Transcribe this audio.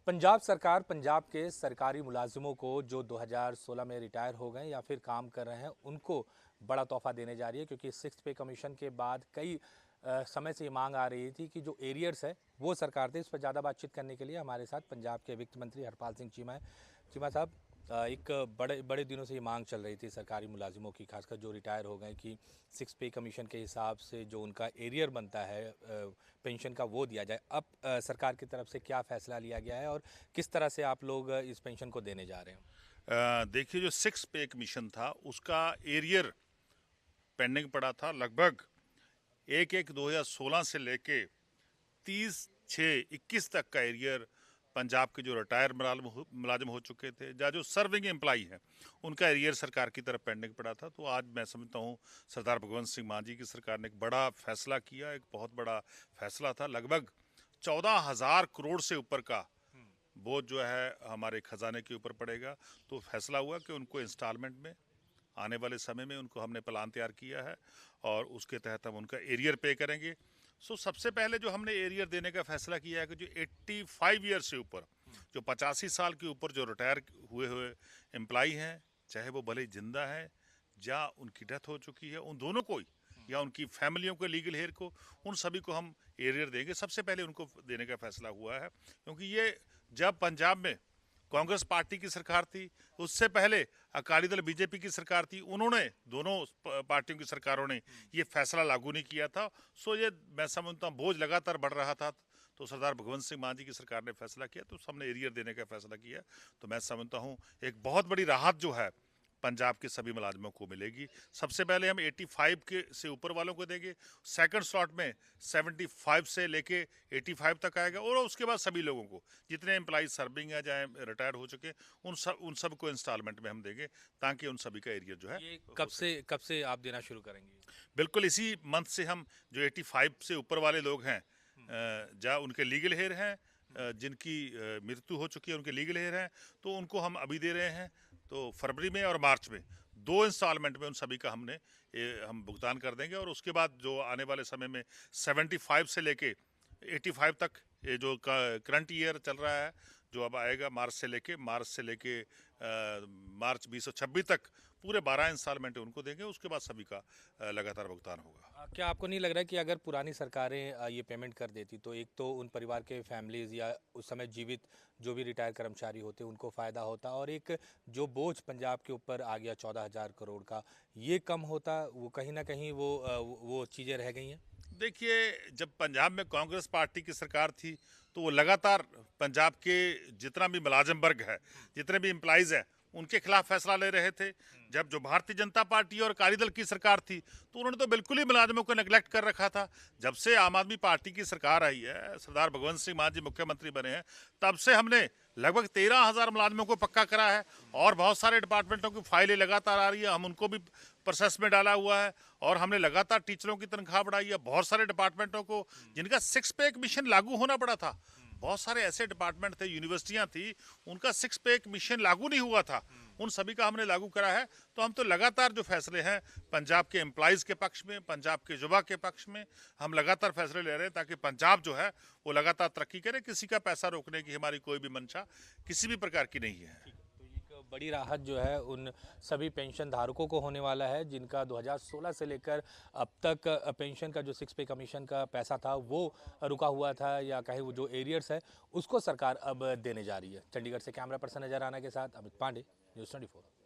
पंजाब सरकार पंजाब के सरकारी मुलाजिमों को जो 2016 में रिटायर हो गए या फिर काम कर रहे हैं उनको बड़ा तोहफा देने जा रही है, क्योंकि सिक्स पे कमीशन के बाद कई समय से ये मांग आ रही थी कि जो एरियर्स है वो सरकार दे। इस पर ज़्यादा बातचीत करने के लिए हमारे साथ पंजाब के वित्त मंत्री हरपाल सिंह चीमा है। चीमा साहब, एक बड़े बड़े दिनों से ये मांग चल रही थी सरकारी मुलाजिमों की, खासकर जो रिटायर हो गए, कि सिक्स पे कमीशन के हिसाब से जो उनका एरियर बनता है पेंशन का वो दिया जाए। अब सरकार की तरफ से क्या फैसला लिया गया है और किस तरह से आप लोग इस पेंशन को देने जा रहे हैं? देखिए, जो सिक्स पे कमीशन था उसका एरियर पेंडिंग पड़ा था। लगभग 1/1/2016 से लेके 30/6/21 तक का एरियर पंजाब के जो रिटायर मुलाजिम हो चुके थे या जो सर्विंग एम्प्लाई हैं उनका एरियर सरकार की तरफ पेंडिंग पड़ा था। तो आज मैं समझता हूँ सरदार भगवंत सिंह मान जी की सरकार ने एक बड़ा फैसला किया। एक बहुत बड़ा फैसला था। लगभग 14,000 करोड़ से ऊपर का बोझ जो है हमारे खजाने के ऊपर पड़ेगा। तो फैसला हुआ कि उनको इंस्टॉलमेंट में आने वाले समय में उनको हमने प्लान तैयार किया है और उसके तहत हम उनका एरियर पे करेंगे। सबसे पहले जो हमने एरियर देने का फैसला किया है कि जो 85 ईयर से ऊपर, जो 85 साल के ऊपर जो रिटायर हुए हुए एम्प्लाई हैं, चाहे वो भले जिंदा है या उनकी डेथ हो चुकी है, उन दोनों को ही या उनकी फैमिलियों के लीगल हेयर को, उन सभी को हम एरियर देंगे। सबसे पहले उनको देने का फैसला हुआ है, क्योंकि ये जब पंजाब में कांग्रेस पार्टी की सरकार थी, उससे पहले अकाली दल बीजेपी की सरकार थी, उन्होंने दोनों पार्टियों की सरकारों ने ये फैसला लागू नहीं किया था। ये मैं समझता हूँ बोझ लगातार बढ़ रहा था। तो सरदार भगवंत सिंह मान जी की सरकार ने फैसला किया, तो हमने एरियर देने का फैसला किया। तो मैं समझता हूँ एक बहुत बड़ी राहत जो है पंजाब के सभी मुलाजिमों को मिलेगी। सबसे पहले हम 85 के से ऊपर वालों को देंगे। सेकंड स्लॉट में 75 से लेके 85 तक आएगा और उसके बाद सभी लोगों को, जितने एम्प्लॉज सर्विंग है चाहे रिटायर्ड हो चुके, उन सब को इंस्टॉलमेंट में हम देंगे, ताकि उन सभी का एरियर जो है। ये कब से आप देना शुरू करेंगे? बिल्कुल इसी मंथ से हम जो 85 से ऊपर वाले लोग हैं, जहाँ उनके लीगल हेयर हैं, जिनकी मृत्यु हो चुकी है, उनके लीगल हेयर हैं, तो उनको हम अभी दे रहे हैं। तो फरवरी में और मार्च में 2 इंस्टॉलमेंट में उन सभी का हम भुगतान कर देंगे। और उसके बाद जो आने वाले समय में 75 से लेके 85 तक, ये जो करंट ईयर चल रहा है, जो अब आएगा मार्च से लेके मार्च 2026 तक, पूरे 12 इंस्टॉलमेंट उनको देंगे। उसके बाद सभी का लगातार भुगतान होगा। क्या आपको नहीं लग रहा है कि अगर पुरानी सरकारें ये पेमेंट कर देती तो एक तो उन परिवार के फैमिलीज या उस समय जीवित जो भी रिटायर कर्मचारी होते उनको फ़ायदा होता, और एक जो बोझ पंजाब के ऊपर आ गया 14,000 करोड़ का, ये कम होता? वो कहीं ना कहीं वो चीज़ें रह गई हैं। देखिए, जब पंजाब में कांग्रेस पार्टी की सरकार थी तो वो लगातार पंजाब के जितना भी मुलाजिम वर्ग है, जितने भी एम्प्लॉइज हैं, उनके खिलाफ फैसला ले रहे थे। जब जो भारतीय जनता पार्टी और अकाली दल की सरकार थी तो उन्होंने तो बिल्कुल ही मुलाजिमों को नेग्लेक्ट कर रखा था। जब से आम आदमी पार्टी की सरकार आई है, सरदार भगवंत सिंह मान जी मुख्यमंत्री बने हैं, तब से हमने लगभग 13,000 मुलाजिमों को पक्का करा है और बहुत सारे डिपार्टमेंटों की फाइलें लगातार आ रही है, हम उनको भी प्रोसेस में डाला हुआ है। और हमने लगातार टीचरों की तनख्वाह बढ़ाई है। बहुत सारे डिपार्टमेंटों को जिनका सिक्स पे मिशन लागू होना पड़ा था, बहुत सारे ऐसे डिपार्टमेंट थे, यूनिवर्सिटियां थी, उनका सिक्स पे मिशन लागू नहीं हुआ था, उन सभी का हमने लागू करा है। तो हम तो लगातार जो फैसले हैं पंजाब के एम्प्लॉइज के पक्ष में, पंजाब के युवा के पक्ष में, हम लगातार फैसले ले रहे हैं, ताकि पंजाब जो है वो लगातार तरक्की करे। किसी का पैसा रोकने की हमारी कोई भी मंशा किसी भी प्रकार की नहीं है। तो एक बड़ी राहत जो है उन सभी पेंशन धारकों को होने वाला है जिनका 2016 से लेकर अब तक पेंशन का जो सिक्स पे कमीशन का पैसा था वो रुका हुआ था, या कहीं वो जो एरियर्स है उसको सरकार अब देने जा रही है। चंडीगढ़ से कैमरा पर्सन नजर आना के साथ अमित पांडे, न्यूज़ 24।